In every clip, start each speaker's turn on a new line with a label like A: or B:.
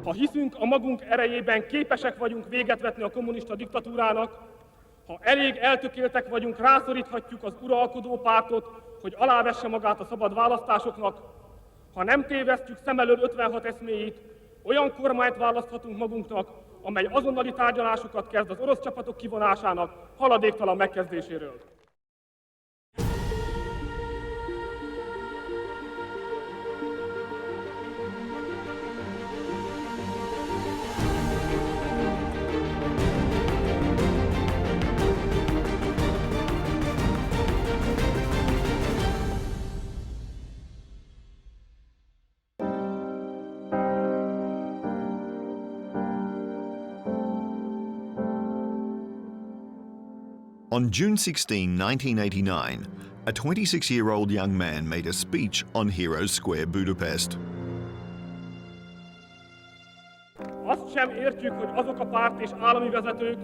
A: Ha hiszünk a magunk erejében, képesek vagyunk véget vetni a kommunista diktatúrának, ha elég eltökéltek vagyunk, rászoríthatjuk az uralkodó pártot, hogy alávesse magát a szabad választásoknak, ha nem tévesztjük szem elől 56 eszméjét, olyan kormányt választhatunk magunknak, amely azonnali tárgyalásokat kezd az orosz csapatok kivonásának haladéktalan megkezdéséről.
B: On June 16, 1989, a 26-year-old young man made a speech on Heroes Square, Budapest.
A: Azt sem értjük, hogy azok a párt és állami vezetők,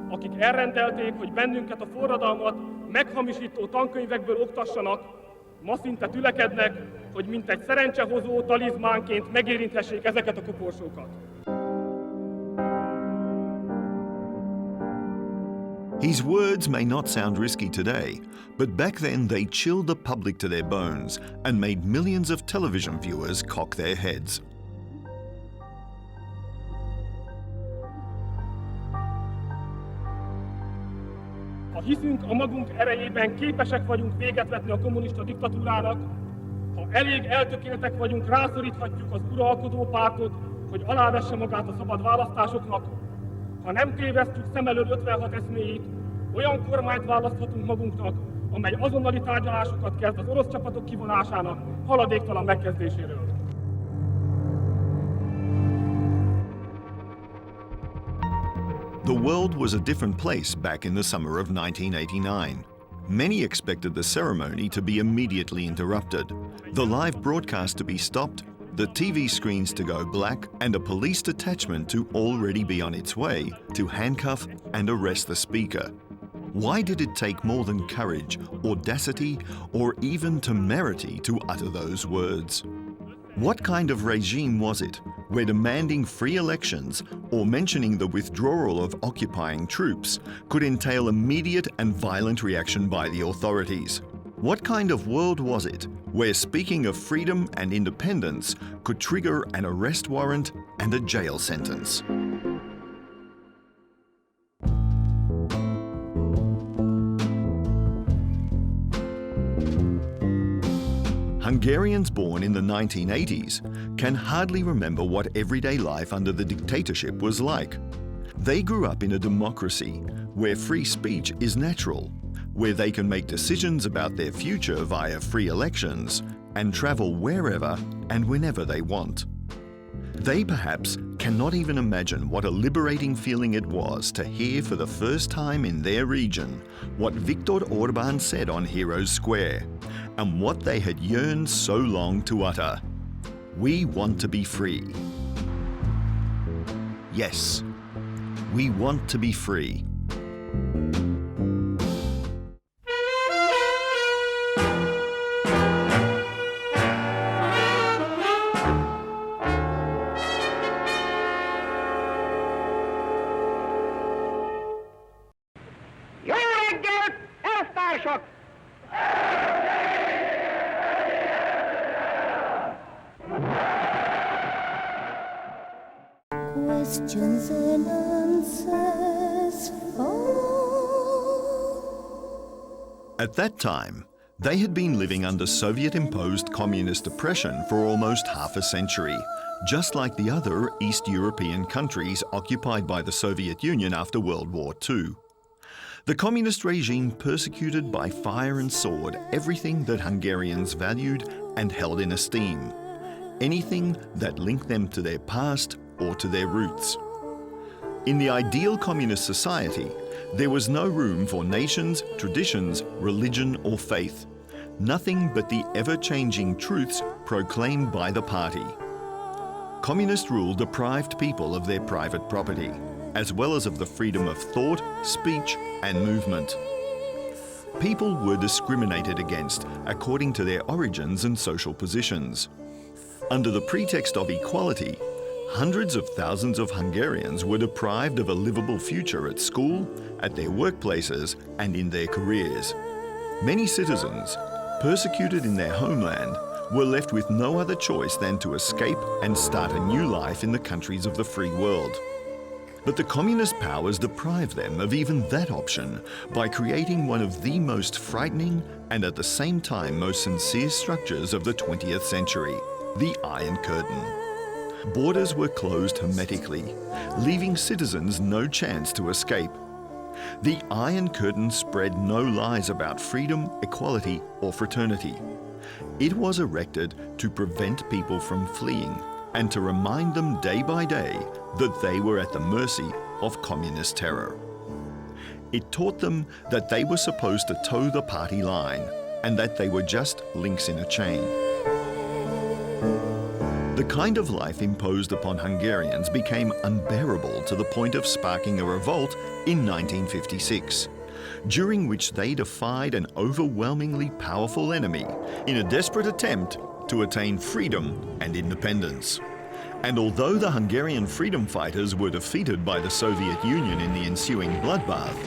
A: akik elrendelték, hogy bennünket a forradalmat meghamisító tankönyvekből oktassanak, ma szinte tülekednek, hogy mintegy szerencsehozó talizmánként megérinthessék ezeket a koporsókat.
B: His words may not sound risky today, but back then they chilled the public to their bones and made millions of television viewers cock their heads.
A: Ha hiszünk a magunk erejében, képesek vagyunk véget vetni a kommunista diktatúrának, ha elég eltökéltek vagyunk, rászoríthatjuk az uralkodó pártot, hogy alávesse magát a szabad választásoknak, ha nem tévesztjük szem elől 56 eszméjét, olyan kormányt választhatunk magunknak, amely azonnali tárgyalásokat kezd az orosz csapatok kivonásának haladéktalan megkezdéséről.
B: The world was a different place back in the summer of 1989. Many expected the ceremony to be immediately interrupted, the live broadcast to be stopped, the TV screens to go black, and a police detachment to already be on its way to handcuff and arrest the speaker. Why did it take more than courage, audacity, or even temerity to utter those words? What kind of regime was it, where demanding free elections or mentioning the withdrawal of occupying troops could entail immediate and violent reaction by the authorities? What kind of world was it, where speaking of freedom and independence could trigger an arrest warrant and a jail sentence? Hungarians born in the 1980s can hardly remember what everyday life under the dictatorship was like. They grew up in a democracy where free speech is natural, where they can make decisions about their future via free elections and travel wherever and whenever they want. They perhaps cannot even imagine what a liberating feeling it was to hear for the first time in their region what Viktor Orbán said on Heroes Square, and what they had yearned so long to utter. We want to be free. Yes, we want to be free.
C: Jó reggelt, elvtársak!
D: Questions and answers
B: At that time, they had been living under Soviet-imposed communist oppression for almost half a century, just like the other East European countries occupied by the Soviet Union after World War II. The communist regime persecuted by fire and sword everything that Hungarians valued and held in esteem, anything that linked them to their past or to their roots. In the ideal communist society, there was no room for nations, traditions, religion or faith, nothing but the ever-changing truths proclaimed by the party. Communist rule deprived people of their private property, as well as of the freedom of thought, speech and movement. People were discriminated against according to their origins and social positions. Under the pretext of equality, hundreds of thousands of Hungarians were deprived of a livable future at school, at their workplaces, and in their careers. Many citizens, persecuted in their homeland, were left with no other choice than to escape and start a new life in the countries of the free world. But the communist powers deprived them of even that option by creating one of the most frightening and at the same time most sincere structures of the 20th century, the Iron Curtain. Borders were closed hermetically, leaving citizens no chance to escape. The Iron Curtain spread no lies about freedom, equality, or fraternity. It was erected to prevent people from fleeing and to remind them day by day that they were at the mercy of communist terror. It taught them that they were supposed to toe the party line and that they were just links in a chain. The kind of life imposed upon Hungarians became unbearable to the point of sparking a revolt in 1956, during which they defied an overwhelmingly powerful enemy in a desperate attempt to attain freedom and independence. And although the Hungarian freedom fighters were defeated by the Soviet Union in the ensuing bloodbath,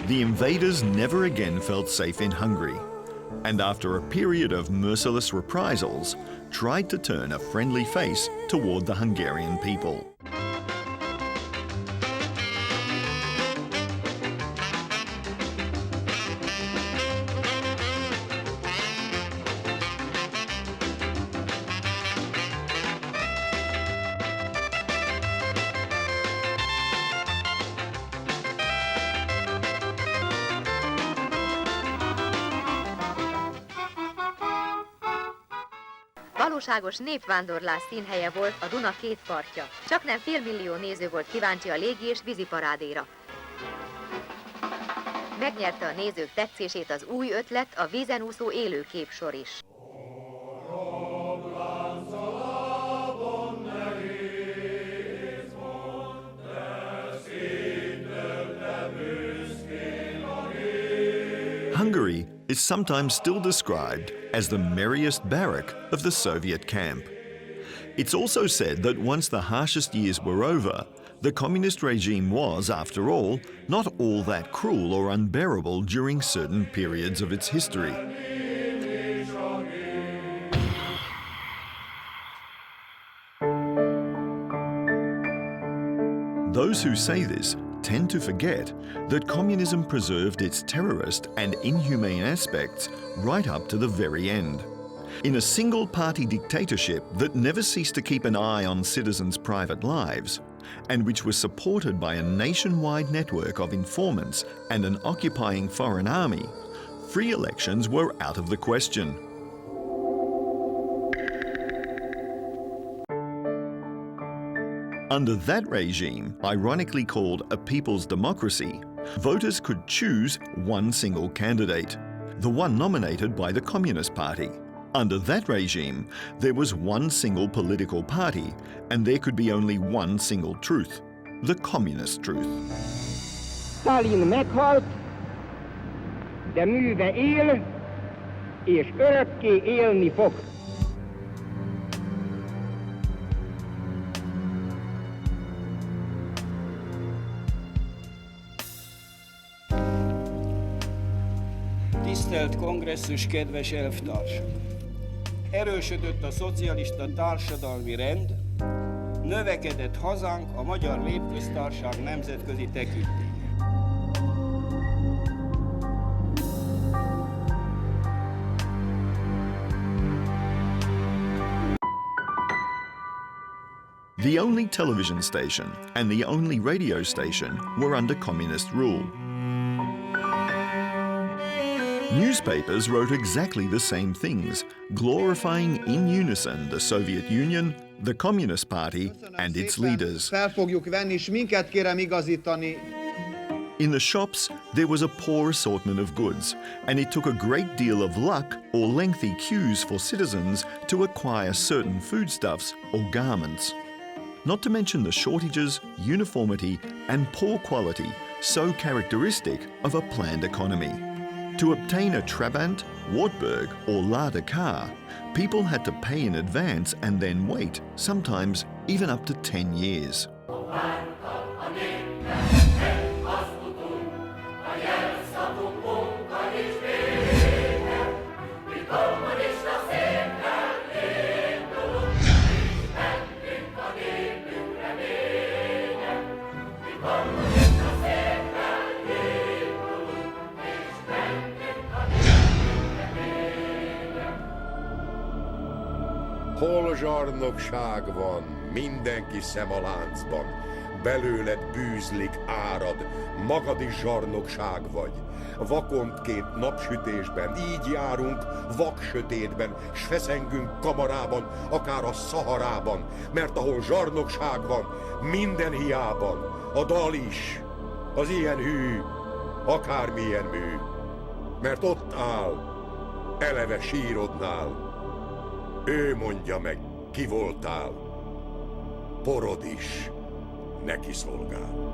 B: the invaders never again felt safe in Hungary, and after a period of merciless reprisals, tried to turn a friendly face toward the Hungarian people.
E: Valóságos népvándorlás színhelye volt a Duna két partja. Csaknem félmillió néző volt kíváncsi a légi és víziparádéra. Megnyerte a nézők tetszését az új ötlet, a vízen úszó élőképsor is.
B: Hungary is sometimes still described as the merriest barrack of the Soviet camp. It's also said that once the harshest years were over, the communist regime was, after all, not all that cruel or unbearable during certain periods of its history. Those who say this tend to forget that communism preserved its terrorist and inhumane aspects right up to the very end. In a single-party dictatorship that never ceased to keep an eye on citizens' private lives, and which was supported by a nationwide network of informants and an occupying foreign army, free elections were out of the question. Under that regime, ironically called a people's democracy, voters could choose one single candidate, the one nominated by the Communist Party. Under that regime, there was one single political party, and there could be only one single truth, the communist truth.
C: Stalin meghalt, de műve él, és örökké élni fog.
F: Tisztelt kongresszus, kedves elvtársak! Erősödött a szocialista társadalmi rend, növekedett hazánk, a Magyar Népköztársaság nemzetközi tekintélye.
B: The only television station and the only radio station were under communist rule. Newspapers wrote exactly the same things, glorifying in unison the Soviet Union, the Communist Party and its leaders.
G: Fel fogjuk venni, és minket kérem igazítani.
B: In the shops, there was a poor assortment of goods, and it took a great deal of luck or lengthy queues for citizens to acquire certain foodstuffs or garments. Not to mention the shortages, uniformity and poor quality so characteristic of a planned economy. To obtain a Trabant, Wartburg or Lada car, people had to pay in advance and then wait, sometimes even up to 10 years.
H: Hol zsarnokság van, mindenki szem a láncban, belőled bűzlik, árad, magad is zsarnokság vagy. Vakondként napsütésben, így járunk vaksötétben, s feszengünk kamarában, akár a Szaharában, mert ahol zsarnokság van, minden hiában, a dal is, az ilyen hű, akármilyen mű, mert ott áll, eleve sírodnál, ő mondja meg, ki voltál, porod is neki szolgál.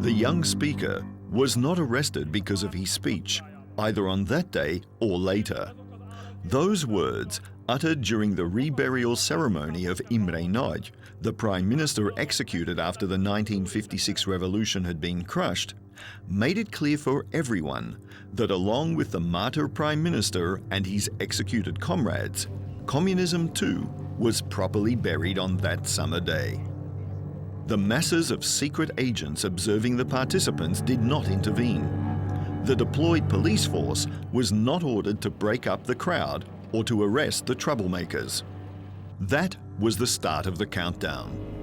B: The young speaker was not arrested because of his speech, either on that day or later. Those words, uttered during the reburial ceremony of Imre Nagy, the Prime Minister executed after the 1956 revolution had been crushed, made it clear for everyone that along with the martyr Prime Minister and his executed comrades, communism too was properly buried on that summer day. The masses of secret agents observing the participants did not intervene. The deployed police force was not ordered to break up the crowd or to arrest the troublemakers. That was the start of the countdown.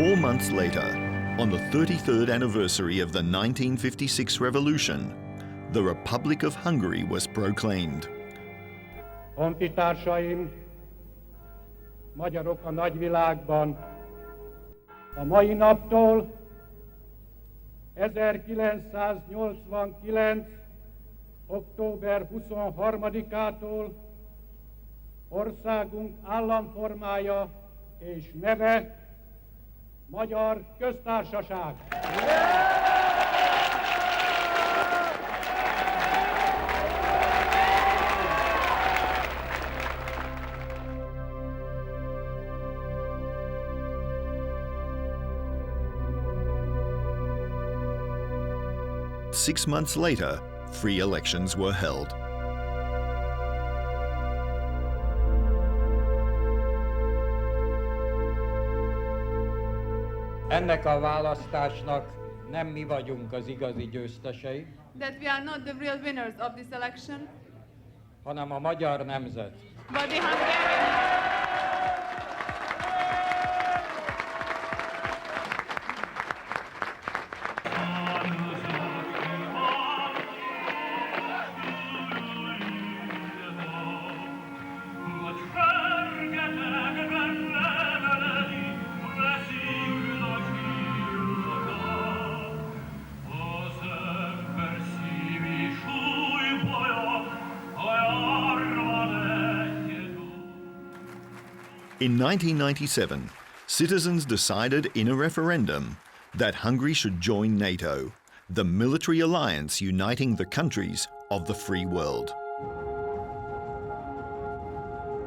B: Four months later, on the 33rd anniversary of the 1956 revolution, the Republic of Hungary was proclaimed.
A: Honfitársaim, magyarok a nagyvilágban, a mai naptól 1989. október 23-ától országunk államformája és neve Magyar Köztársaság.
B: Six months later, free elections were held.
I: Ennek a választásnak nem mi vagyunk az igazi győztesei,
J: that we are not the real winners of this election,
I: hanem a magyar nemzet.
J: but the Hungarian.
B: In 1997, citizens decided in a referendum that Hungary should join NATO, the military alliance uniting the countries of the free world.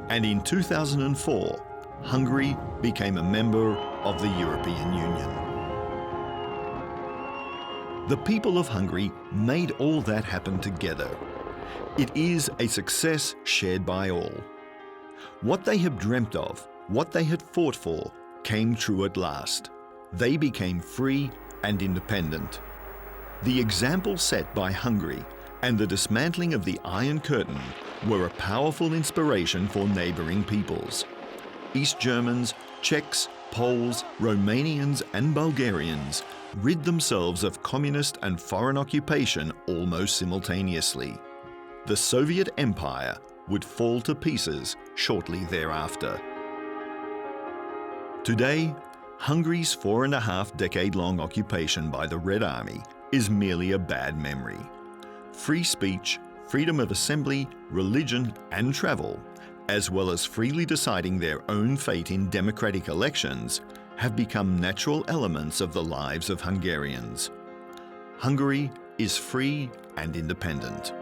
B: And in 2004, Hungary became a member of the European Union. The people of Hungary made all that happen together. It is a success shared by all. What they had dreamt of, what they had fought for, came true at last. They became free and independent. The example set by Hungary and the dismantling of the Iron Curtain were a powerful inspiration for neighbouring peoples. East Germans, Czechs, Poles, Romanians and Bulgarians rid themselves of communist and foreign occupation almost simultaneously. The Soviet Empire would fall to pieces shortly thereafter. Today, Hungary's 4.5-decade-long occupation by the Red Army is merely a bad memory. Free speech, freedom of assembly, religion and travel, as well as freely deciding their own fate in democratic elections, have become natural elements of the lives of Hungarians. Hungary is free and independent.